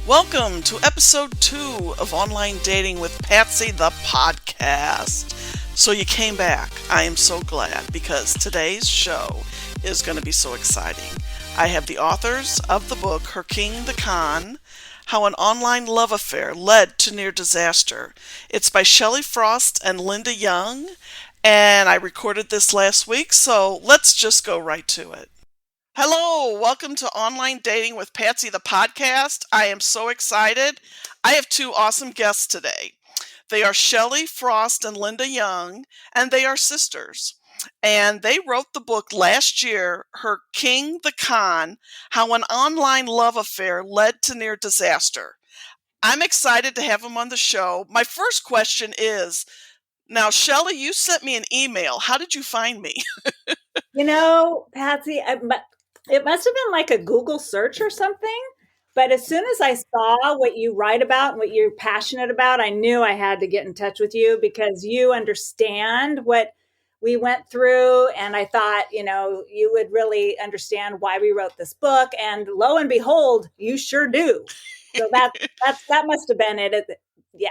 Welcome to episode 2 of Online Dating with Patsy the podcast. So you came back. I am so glad because today's show is going to be so exciting. I have the authors of the book, Her King the Con, How an Online Love Affair Led to Near Disaster. It's by Shelley Frost and Linda Young, and I recorded this last week, so let's just go right to it. Hello, welcome to Online Dating with Patsy the podcast. I am so excited. I have two awesome guests today. They are Shelley Frost and Linda Young, and they are sisters. And they wrote the book last year, Her King the Con, How an Online Love Affair Led to Near Disaster. I'm excited to have them on the show. My first question is, now, Shelley, you sent me an email. How did you find me? Patsy, it must have been like a Google search or something. But as soon as I saw what you write about and what you're passionate about, I knew I had to get in touch with you because you understand what we went through. And I thought, you would really understand why we wrote this book. And lo and behold, you sure do. So that must have been it. Yeah.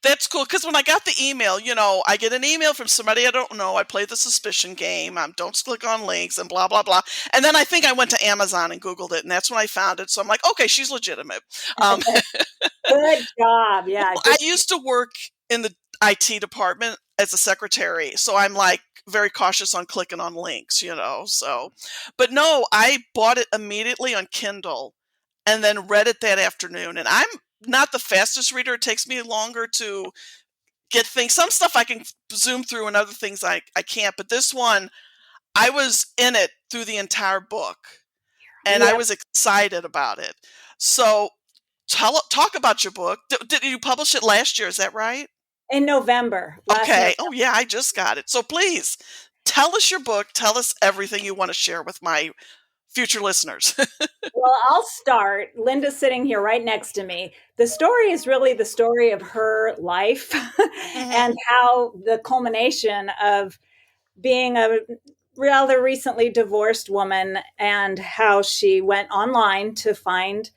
That's cool, because when I got the email, I get an email from somebody I don't know. I play the suspicion game. Don't click on links and blah, blah, blah. And then I think I went to Amazon and Googled it, and that's when I found it. So I'm like, okay, she's legitimate. Good job. Yeah. I used to work in the IT department as a secretary, so I'm like very cautious on clicking on links, so. But no, I bought it immediately on Kindle and then read it that afternoon. And I'm not the fastest reader. It takes me longer to get things. Some stuff I can zoom through and other things I can't. But this one, I was in it through the entire book. And I was excited about it. So talk about your book. Did you publish it last year? Is that right? In November. Okay. Oh, yeah, I just got it. So please tell us your book. Tell us everything you want to share with my future listeners. Well, I'll start. Linda's sitting here right next to me. The story is really the story of her life and how the culmination of being a rather recently divorced woman and how she went online to find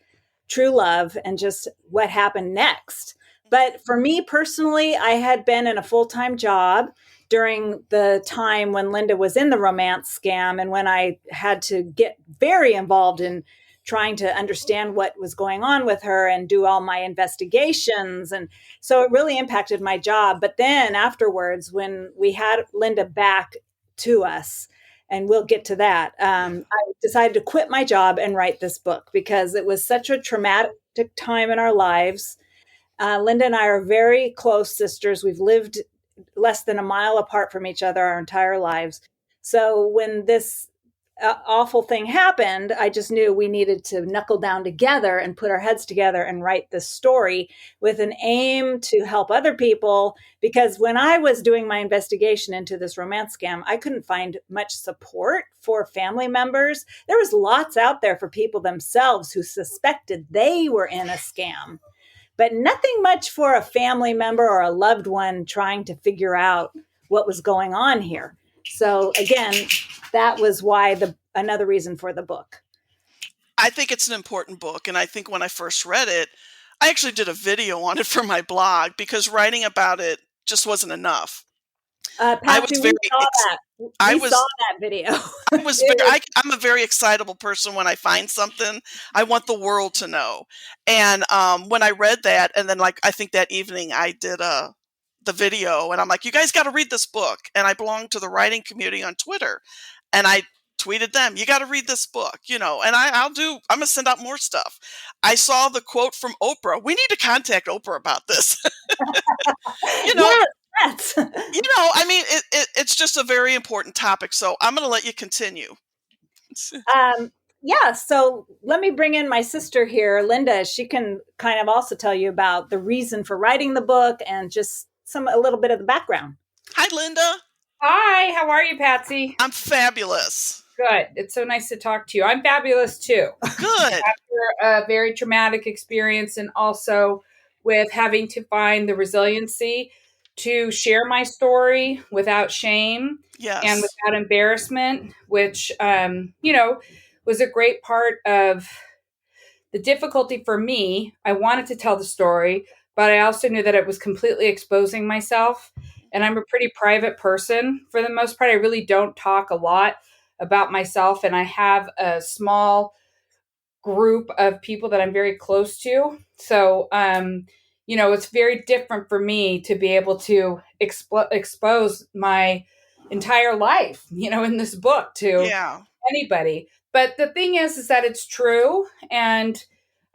true love and just what happened next. But for me personally, I had been in a full-time job during the time when Linda was in the romance scam and when I had to get very involved in trying to understand what was going on with her and do all my investigations. And so it really impacted my job. But then afterwards, when we had Linda back to us, and we'll get to that, I decided to quit my job and write this book because it was such a traumatic time in our lives. Linda and I are very close sisters. We've lived less than a mile apart from each other our entire lives. So when this awful thing happened, I just knew we needed to knuckle down together and put our heads together and write this story with an aim to help other people. Because when I was doing my investigation into this romance scam, I couldn't find much support for family members. There was lots out there for people themselves who suspected they were in a scam, but nothing much for a family member or a loved one trying to figure out what was going on here. So again, that was why another reason for the book. I think it's an important book. And I think when I first read it, I actually did a video on it for my blog because writing about it just wasn't enough. Patsy, we saw that. We saw that video. I'm a very excitable person. When I find something, I want the world to know. And when I read that, and then I think that evening I did the video, and I'm like, you guys got to read this book. And I belong to the writing community on Twitter, and I tweeted them, you got to read this book, and I'm going to send out more stuff. I saw the quote from Oprah. We need to contact Oprah about this. Yes. It's just a very important topic. So I'm going to let you continue. So let me bring in my sister here, Linda. She can kind of also tell you about the reason for writing the book and just a little bit of the background. Hi, Linda. Hi, how are you, Patsy? I'm fabulous. Good. It's so nice to talk to you. I'm fabulous too. Good. After a very traumatic experience and also with having to find the resiliency to share my story without shame and without embarrassment, which, was a great part of the difficulty for me, I wanted to tell the story, but I also knew that it was completely exposing myself. And I'm a pretty private person for the most part. I really don't talk a lot about myself. And I have a small group of people that I'm very close to. So, it's very different for me to be able to expose my entire life, in this book to anybody. But the thing is that it's true, and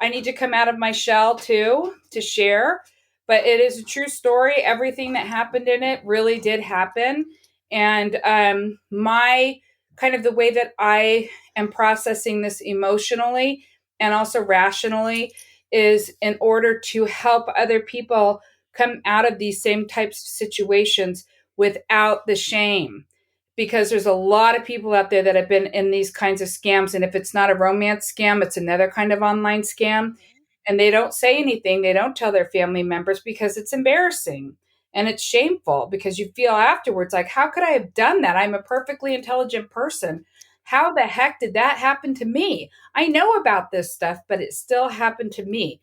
I need to come out of my shell too to share. But it is a true story. Everything that happened in it really did happen, and my kind of the way that I am processing this emotionally and also rationally is in order to help other people come out of these same types of situations without the shame, because there's a lot of people out there that have been in these kinds of scams. And if it's not a romance scam, it's another kind of online scam. And they don't say anything. They don't tell their family members because it's embarrassing and it's shameful, because you feel afterwards like, how could I have done that? I'm a perfectly intelligent person. How the heck did that happen to me? I know about this stuff, but it still happened to me.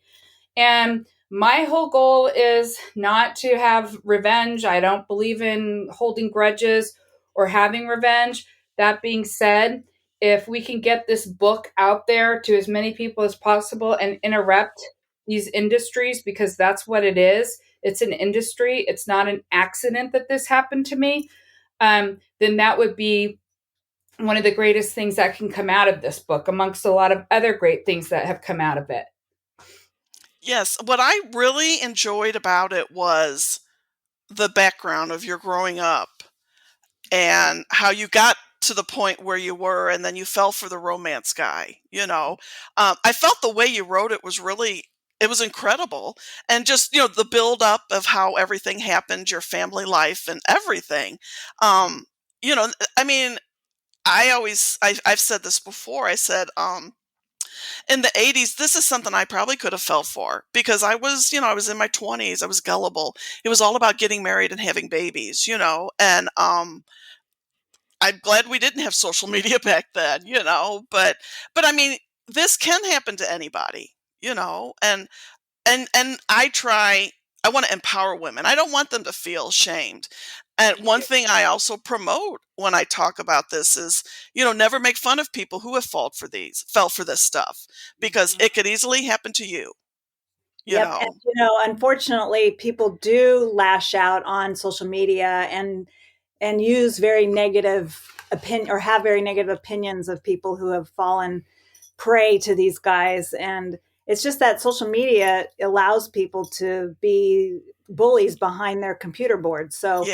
And my whole goal is not to have revenge. I don't believe in holding grudges or having revenge. That being said, if we can get this book out there to as many people as possible and interrupt these industries, because that's what it is. It's an industry. It's not an accident that this happened to me. Then that would be one of the greatest things that can come out of this book, amongst a lot of other great things that have come out of it. Yes. What I really enjoyed about it was the background of your growing up and how you got to the point where you were, and then you fell for the romance guy. I felt the way you wrote it was really, it was incredible. And just, the build up of how everything happened, your family life and everything. I mean, I've said this before. I said, in the 80s, this is something I probably could have fell for, because I was in my 20s. I was gullible. It was all about getting married and having babies, and, I'm glad we didn't have social media back then, but I mean, this can happen to anybody, and I want to empower women. I don't want them to feel shamed. And one thing I also promote when I talk about this is, never make fun of people who have fell for this stuff, because it could easily happen to you. Yep. And, unfortunately, people do lash out on social media and use very negative opinion, or have very negative opinions of people who have fallen prey to these guys. And it's just that social media allows people to be bullies behind their computer boards. So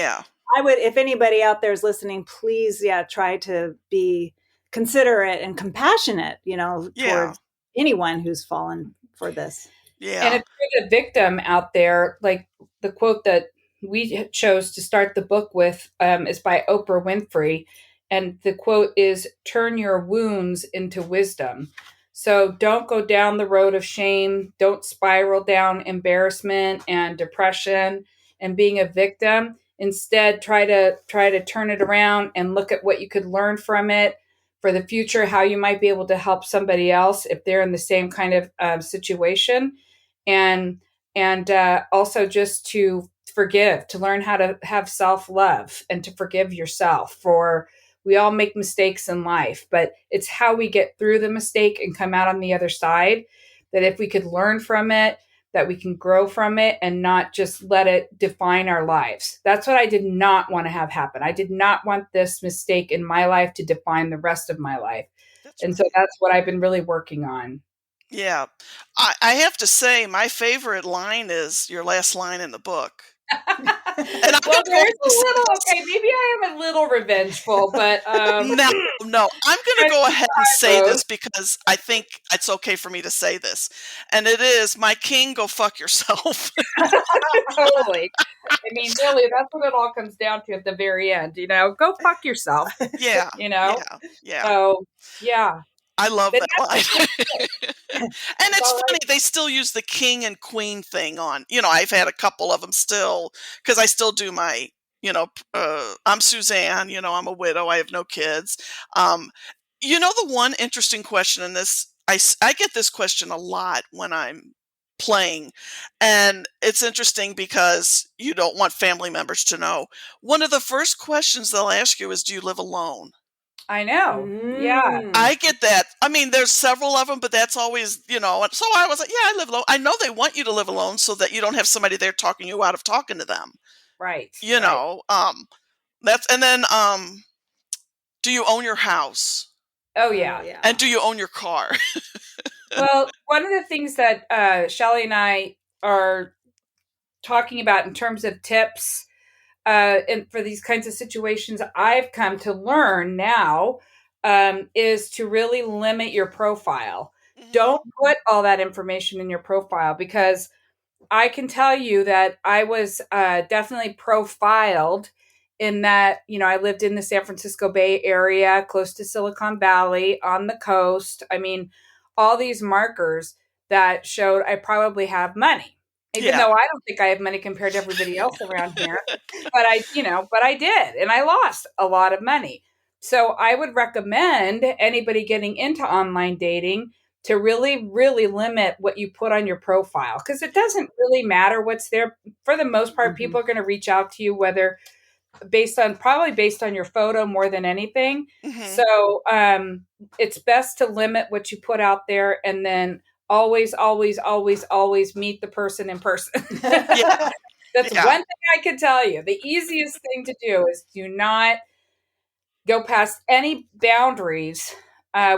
I would, if anybody out there is listening, please, try to be considerate and compassionate, towards anyone who's fallen for this. Yeah. And if you're the victim out there, like the quote that we chose to start the book with is by Oprah Winfrey. And the quote is, "Turn your wounds into wisdom." So don't go down the road of shame. Don't spiral down embarrassment and depression and being a victim. Instead, try to turn it around and look at what you could learn from it for the future, how you might be able to help somebody else if they're in the same kind of situation. And also just to forgive, to learn how to have self-love and to forgive yourself. For we all make mistakes in life, but it's how we get through the mistake and come out on the other side, that if we could learn from it, that we can grow from it and not just let it define our lives. That's what I did not want to have happen. I did not want this mistake in my life to define the rest of my life. So that's what I've been really working on. Yeah. I have to say, my favorite line is your last line in the book. And well, there's a little, okay, maybe I am a little revengeful, but no, I'm going to go ahead and say this, because I think it's okay for me to say this. And it is, my king, go fuck yourself. Totally. I mean, really, that's what it all comes down to at the very end, go fuck yourself. Yeah. Yeah. So, yeah. I love that line. And it's funny, they still use the king and queen thing on, I've had a couple of them still, because I still do my, I'm Suzanne, I'm a widow, I have no kids. The one interesting question in this, I get this question a lot when I'm playing, and it's interesting because you don't want family members to know. One of the first questions they'll ask you is, "Do you live alone?" I know. Yeah. I get that. I mean, there's several of them, but that's always, and so I was like, "Yeah, I live alone." I know they want you to live alone so that you don't have somebody there talking you out of talking to them. Right. You Right. know, that's and then do you own your house? Oh yeah. And do you own your car? Well, one of the things that Shelley and I are talking about in terms of tips and for these kinds of situations, I've come to learn now is to really limit your profile. Don't put all that information in your profile, because I can tell you that I was definitely profiled in that, I lived in the San Francisco Bay Area, close to Silicon Valley, on the coast. I mean, all these markers that showed I probably have money, even though I don't think I have money compared to everybody else around here. But I did, and I lost a lot of money. So I would recommend anybody getting into online dating to really, really limit what you put on your profile, because it doesn't really matter what's there. For the most part, people are going to reach out to you, whether probably based on your photo more than anything. So it's best to limit what you put out there, and then always, always, always, always meet the person in person. That's one thing I can tell you. The easiest thing to do is do not go past any boundaries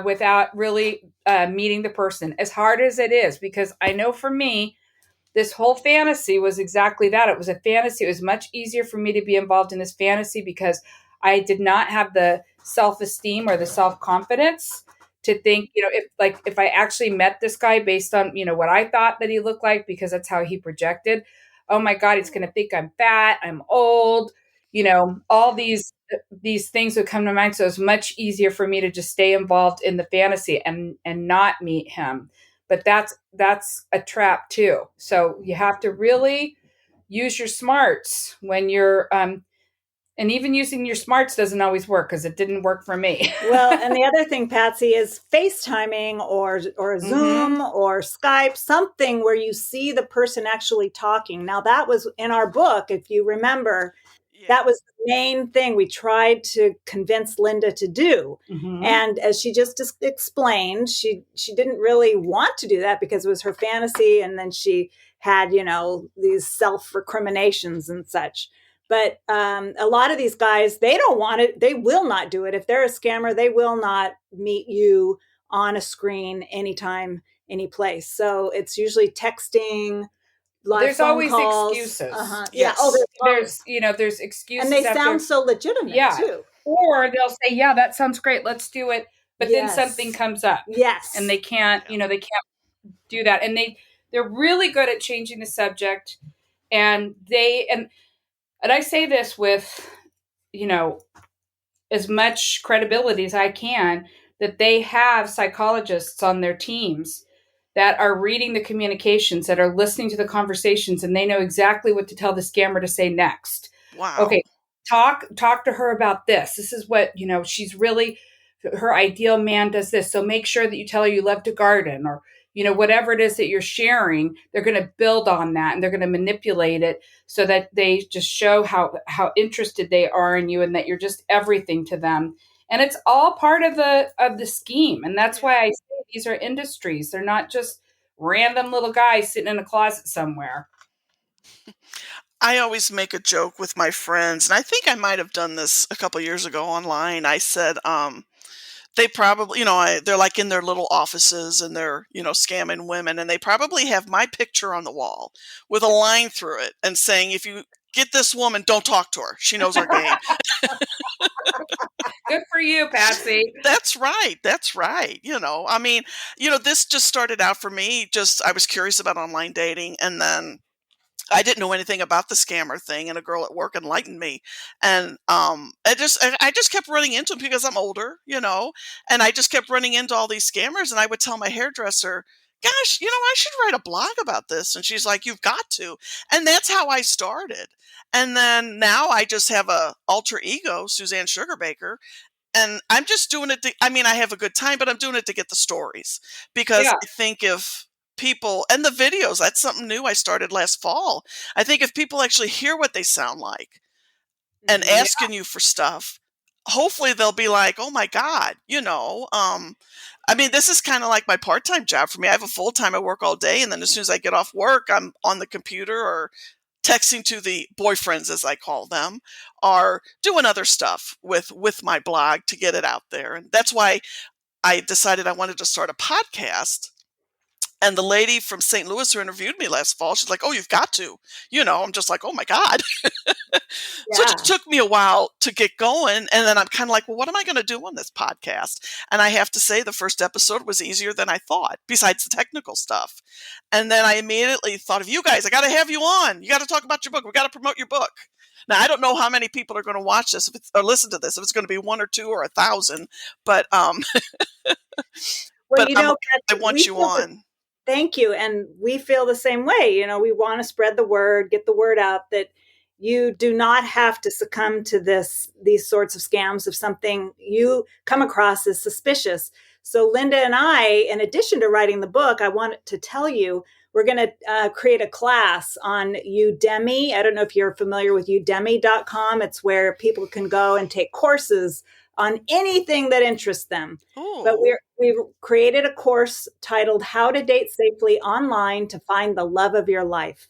without really meeting the person, as hard as it is. Because I know for me, this whole fantasy was exactly that. It was a fantasy. It was much easier for me to be involved in this fantasy because I did not have the self-esteem or the self-confidence to think, if I actually met this guy based on, what I thought that he looked like, because that's how he projected. Oh my God, he's going to think I'm fat, I'm old, all these things would come to mind. So it's much easier for me to just stay involved in the fantasy and not meet him. But that's a trap too. So you have to really use your smarts when you're and even using your smarts doesn't always work, because it didn't work for me. Well, and the other thing, Patsy, is FaceTiming or Zoom or Skype, something where you see the person actually talking. Now, that was in our book, if you remember. That was the main thing we tried to convince Linda to do. And as she just explained, she didn't really want to do that because it was her fantasy. And then she had, these self-recriminations and such. But a lot of these guys, they don't want it. They will not do it. If they're a scammer, they will not meet you on a screen anytime, any place. So it's usually texting. There's always calls. excuses. Yeah. There's excuses, and they sound so legitimate too. Or they'll say, "Yeah, that sounds great. Let's do it." But then something comes up. Yes. And they can't. They can't do that. And they're really good at changing the subject. And I say this with, as much credibility as I can, that they have psychologists on their teams that are reading the communications, that are listening to the conversations, and they know exactly what to tell the scammer to say next. Wow. Okay, talk to her about this. This is what, she's really, her ideal man does this. So make sure that you tell her you love to garden, or, whatever it is that you're sharing, they're going to build on that, and they're going to manipulate it so that they just show how interested they are in you, and that you're just everything to them. And it's all part of the scheme. And that's why I say these are industries. They're not just random little guys sitting in a closet somewhere. I always make a joke with my friends, and I think I might have done this a couple years ago online. I said, they probably, they're like in their little offices, and they're, scamming women, and they probably have my picture on the wall with a line through it and saying, "If you get this woman, don't talk to her. She knows our game." Good for you, Patsy. That's right. That's right. I mean, this just started out for me. I was curious about online dating, and then I didn't know anything about the scammer thing, and a girl at work enlightened me. And I just kept running into them because I'm older, and I just kept running into all these scammers. And I would tell my hairdresser, "Gosh, I should write a blog about this." And she's like, "You've got to." And that's how I started. And then now I just have a alter ego, Suzanne Sugarbaker, And I'm just doing it I have a good time, but I'm doing it to get the stories, because Yeah. I think if people, and the videos, that's something new I started last fall. I think if people actually hear what they sound like and Mhm. asking you for stuff, hopefully they'll be like, oh my God, this is kind of like my part-time job for me. I have a full-time, I work all day, and then as soon as I get off work, I'm on the computer or texting to the boyfriends, as I call them, or doing other stuff with my blog to get it out there. And that's why I decided I wanted to start a podcast. And the lady from St. Louis who interviewed me last fall, she's like, oh, you've got to. I'm just like, oh my God. So it Yeah. just took me a while to get going. And then I'm kind of like, well, what am I going to do on this podcast? And I have to say, the first episode was easier than I thought, besides the technical stuff. And then I immediately thought of you guys. I got to have you on. You got to talk about your book. We got to promote your book. Now, I don't know how many people are going to watch this or listen to this, if it's going to be 1 or 2 or 1,000, but Well, but I Patsy, want you on. thank you. And we feel the same way. We want to spread the word, get the word out that you do not have to succumb to these sorts of scams if something you come across is suspicious. So Linda and I, in addition to writing the book, I want to tell you, we're going to create a class on Udemy. I don't know if you're familiar with udemy.com. It's where people can go and take courses on anything that interests them. Ooh. But we've created a course titled How to Date Safely Online to Find the Love of Your Life.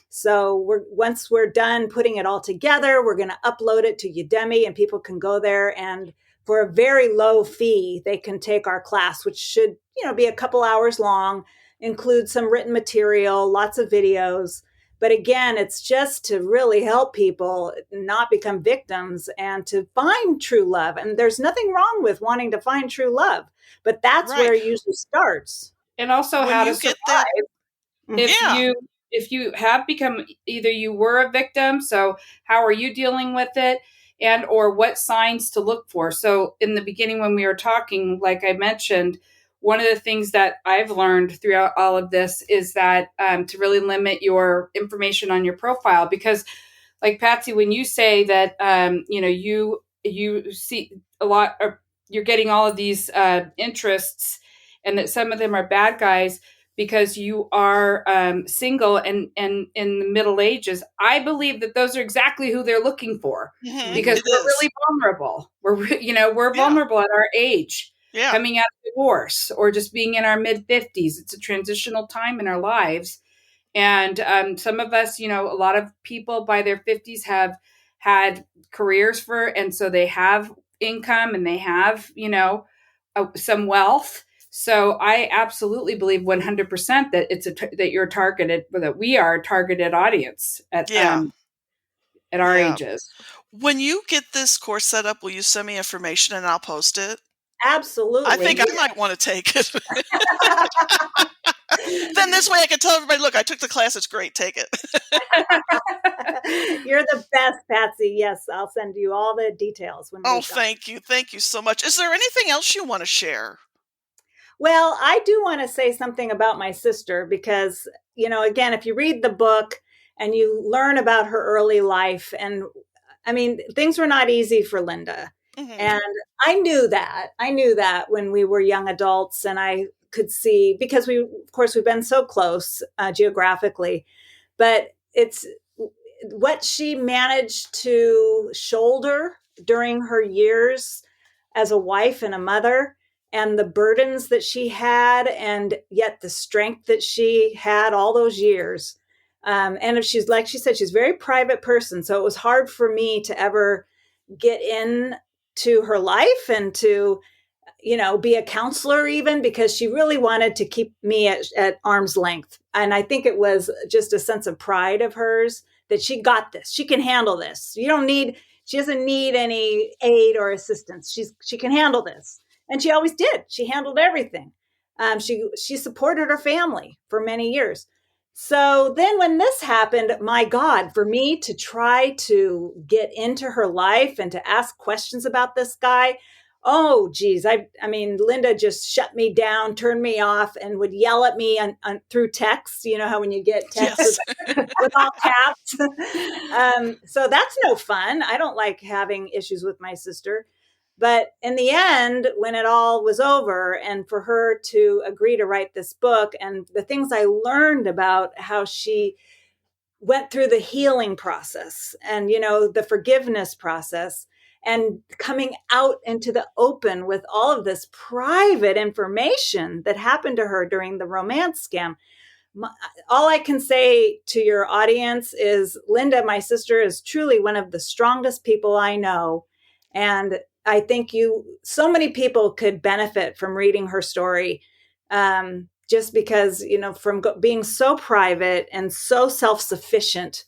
So once we're done putting it all together, we're going to upload it to Udemy, and people can go there, and for a very low fee, they can take our class, which should, be a couple hours long, include some written material, lots of videos. But again, it's just to really help people not become victims and to find true love. And there's nothing wrong with wanting to find true love, but that's Right. where it usually starts. And also When how you to get survive. that, If you have become, either you were a victim, so how are you dealing with it, and or what signs to look for. So in the beginning, when we were talking, like I mentioned, one of the things that I've learned throughout all of this is that to really limit your information on your profile, because like Patsy, when you say that you see a lot, or you're getting all of these interests, and that some of them are bad guys because you are single and in the middle ages. I believe that those are exactly who they're looking for, because we're really vulnerable. We're vulnerable at our age, coming out of divorce or just being in our mid 50s. It's a transitional time in our lives. And some of us, a lot of people by their 50s have had careers and so they have income and they have, some wealth. So I absolutely believe 100% that that you're targeted, that we are a targeted audience at our ages. When you get this course set up, will you send me information and I'll post it? Absolutely. I think I might want to take it. Then this way I can tell everybody, look, I took the class. It's great. Take it. You're the best, Patsy. Yes, I'll send you all the details. Thank you. Thank you so much. Is there anything else you want to share? Well, I do want to say something about my sister because, again, if you read the book and you learn about her early life, and things were not easy for Linda. Mm-hmm. And I knew that when we were young adults, and I could see, because we've been so close geographically, but it's what she managed to shoulder during her years as a wife and a mother, and the burdens that she had, and yet the strength that she had all those years. And if she's, like she said, she's a very private person. So it was hard for me to ever get into her life and to, be a counselor even, because she really wanted to keep me at arm's length. And I think it was just a sense of pride of hers that she got this. She can handle this. She doesn't need any aid or assistance. She can handle this. And she always did. She handled everything. She supported her family for many years. So then when this happened, my God, for me to try to get into her life and to ask questions about this guy, oh, geez. Linda just shut me down, turned me off, and would yell at me through text. You know how when you get text with all caps. So that's no fun. I don't like having issues with my sister. But in the end, when it all was over, and for her to agree to write this book, and the things I learned about how she went through the healing process and, the forgiveness process, and coming out into the open with all of this private information that happened to her during the romance scam. All I can say to your audience is, Linda, my sister, is truly one of the strongest people I know. And I think so many people could benefit from reading her story, just because, from being so private and so self sufficient,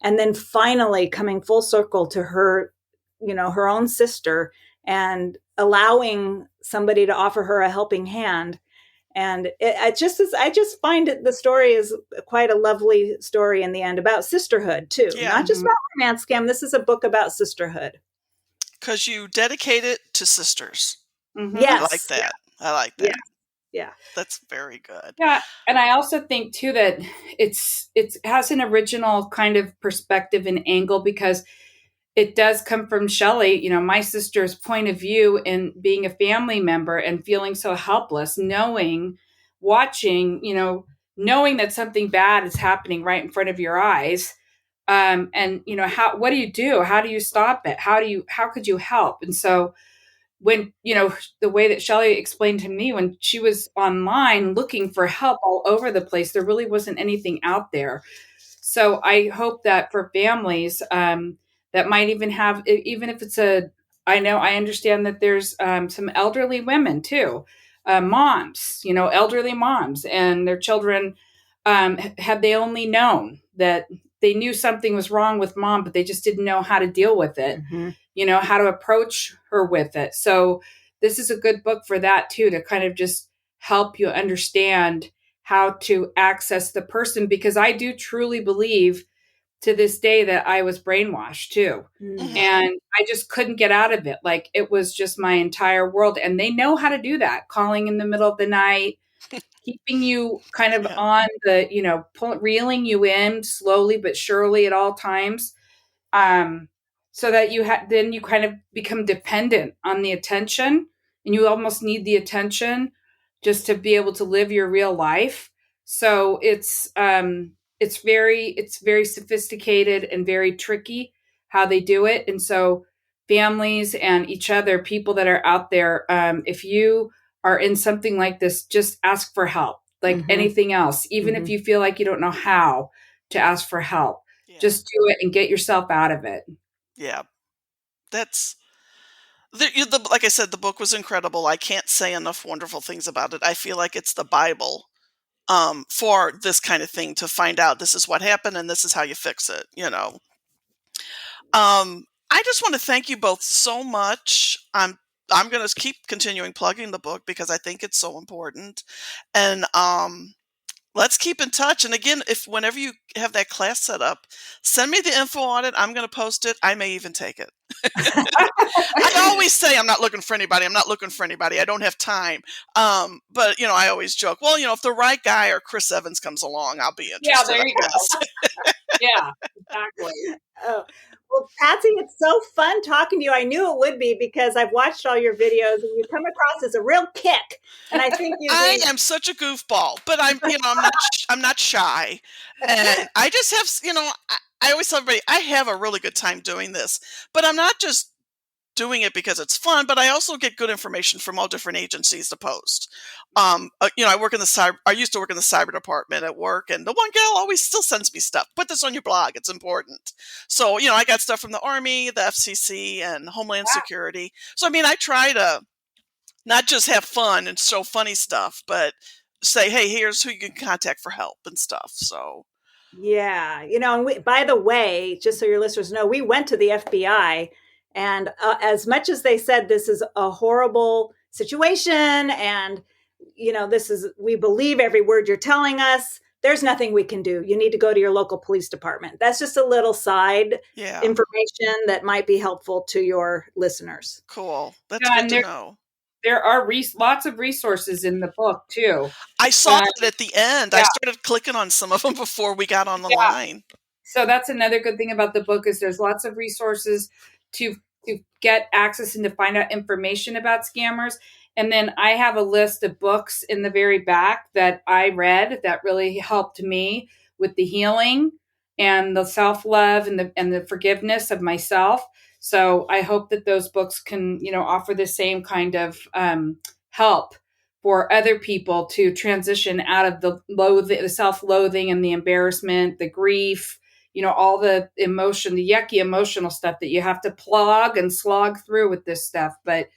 and then finally coming full circle to her, her own sister, and allowing somebody to offer her a helping hand. And I just find the story is quite a lovely story in the end, about sisterhood too, not just about romance scam. This is a book about sisterhood. Because you dedicate it to sisters. Yes. I like that. Yeah. I like that. Yeah. That's very good. Yeah. And I also think too that it has an original kind of perspective and angle, because it does come from Shelley, my sister's point of view in being a family member and feeling so helpless, watching, knowing that something bad is happening right in front of your eyes. And, what do you do? How do you stop it? How could you help? And so when, the way that Shelley explained to me, when she was online looking for help all over the place, there really wasn't anything out there. So I hope that for families, that might even have, even if it's I understand that there's some elderly women too, moms, elderly moms, and their children, had they only known that they knew something was wrong with mom, but they just didn't know how to deal with it, how to approach her with it. So this is a good book for that too, to kind of just help you understand how to access the person, because I do truly believe to this day that I was brainwashed too. And I just couldn't get out of it. Like, it was just my entire world. And they know how to do that, calling in the middle of the night, keeping you kind of on the, reeling you in slowly but surely at all times. So that then you kind of become dependent on the attention, and you almost need the attention just to be able to live your real life. So it's very sophisticated and very tricky how they do it. And so families and each other, people that are out there, if you are in something like this, just ask for help, like anything else, even if you feel like you don't know how to ask for help. Just do it and get yourself out of it. Yeah. That's like I said, the book was incredible. I can't say enough wonderful things about it. I feel like it's the Bible for this kind of thing, to find out this is what happened and this is how you fix it, I just want to thank you both so much. I'm going to keep continuing plugging the book because I think it's so important. And let's keep in touch. And again, whenever you have that class set up, send me the info on it. I'm going to post it. I may even take it. I always say I'm not looking for anybody. I'm not looking for anybody. I don't have time. But I always joke, well, if the right guy or Chris Evans comes along, I'll be interested. Yeah, there you go. Yeah, exactly. Oh. Well, Patsy, it's so fun talking to you. I knew it would be, because I've watched all your videos and you come across as a real kick. And I think I am such a goofball, but I'm not shy. And I just have, I always tell everybody, I have a really good time doing this, but I'm not just doing it because it's fun, but I also get good information from all different agencies to post. I used to work in the cyber department at work, and the one gal always still sends me stuff. Put this on your blog. It's important. So, I got stuff from the Army, the FCC, and Homeland Security. So, I try to not just have fun and show funny stuff, but say, hey, here's who you can contact for help and stuff. So, yeah. And by the way, just so your listeners know, we went to the FBI. And as much as they said this is a horrible situation, and, we believe every word you're telling us, there's nothing we can do. You need to go to your local police department. That's just a little side information that might be helpful to your listeners. Cool. That's good to know. There are lots of resources in the book too. I saw that at the end. I started clicking on some of them before we got on the line. So that's another good thing about the book, is there's lots of resources to to get access and to find out information about scammers. And then I have a list of books in the very back that I read that really helped me with the healing and the self-love and the forgiveness of myself. So I hope that those books can, offer the same kind of help for other people to transition out of the self-loathing and the embarrassment, the grief, all the emotion, the yucky emotional stuff that you have to plug and slog through with this stuff. But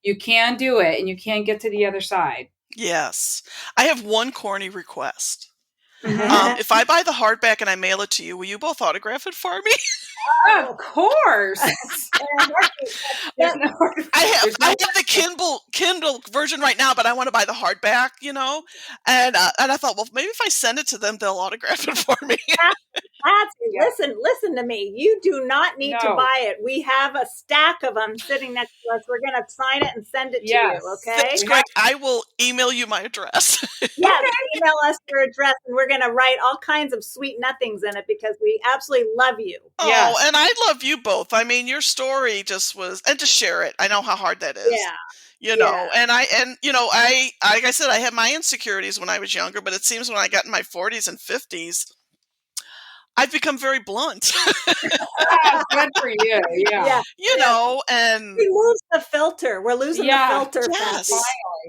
you can do it, and you can get to the other side. Yes. I have one corny request. Mhm. If I buy the hardback and I mail it to you, will you both autograph it for me? Of course. There's no I have there's no the Kindle version right now, but I want to buy the hardback, and I thought, well, maybe if I send it to them, they'll autograph it for me. Patsy, Yeah. listen to me. You do not need to No. buy it. We have a stack of them sitting next to us. We're going to sign it and send it Yes. to you, okay? That's great. I will email you my address. Yeah, email us your address, and we're going to write all kinds of sweet nothings in it because we absolutely love you. Yes. Oh, and I love you both. I mean, your story just was, and to share it. I know how hard that is. Yeah. And I like I said, I had my insecurities when I was younger, but it seems when I got in my 40s and 50s, I've become very blunt. Good for you. Yeah. And we lose the filter. We're losing the filter. Yes. Patsy.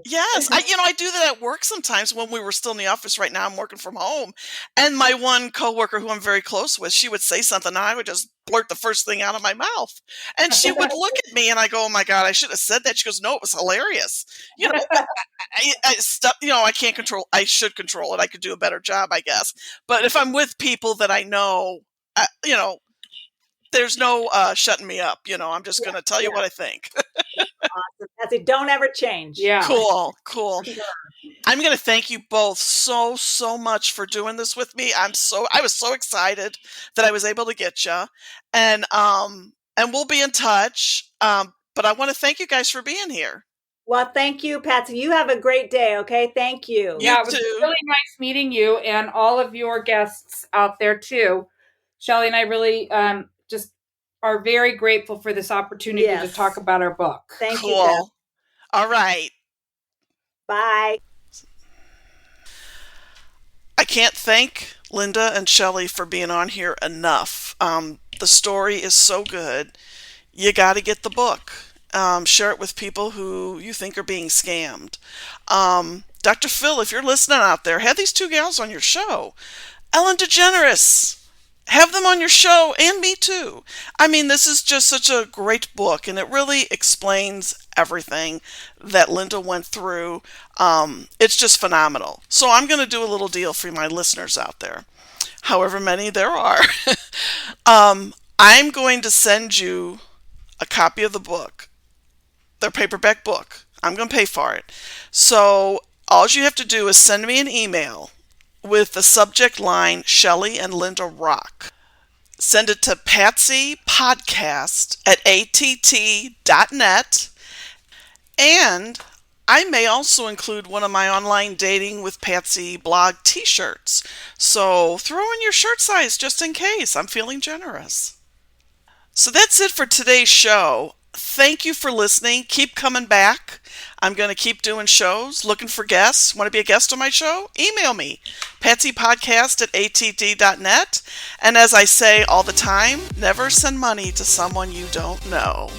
Yes. I do that at work sometimes when we were still in the office. Right now I'm working from home. And my one coworker who I'm very close with, she would say something and I would just blurt the first thing out of my mouth. And she would look at me and I go, oh my God, I should have said that. She goes, no, it was hilarious. I can't control. I should control it. I could do a better job, I guess. But if I'm with people that I know, there's no shutting me up. I'm just going to tell you what I think. Awesome. Patsy, don't ever change. Yeah. Cool. I'm going to thank you both so much for doing this with me. I was so excited that I was able to get you, and we'll be in touch. But I want to thank you guys for being here. Well, thank you, Patsy. You have a great day. Okay. Thank you. Yeah, it was really nice meeting you and all of your guests out there too. Shelley and I really just are very grateful for this opportunity to talk about our book. Thank you. Patsy. All right. Bye. I can't thank Linda and Shelley for being on here enough. The story is so good. You got to get the book. Share it with people who you think are being scammed. Dr. Phil, if you're listening out there, have these two gals on your show. Ellen DeGeneres, have them on your show, and me too. I mean, this is just such a great book, and it really explains everything that Linda went through. It's just phenomenal. So I'm going to do a little deal for my listeners out there, however many there are. I'm going to send you a copy of the book, their paperback book. I'm going to pay for it. So all you have to do is send me an email with the subject line Shelley and Linda Rock. Send it to patsypodcast@att.net. And I may also include one of my online Dating with Patsy blog t-shirts. So throw in your shirt size just in case. I'm feeling generous. So that's it for today's show. Thank you for listening. Keep coming back. I'm going to keep doing shows, looking for guests. Want to be a guest on my show? Email me, patsypodcast@att.net. And as I say all the time, never send money to someone you don't know.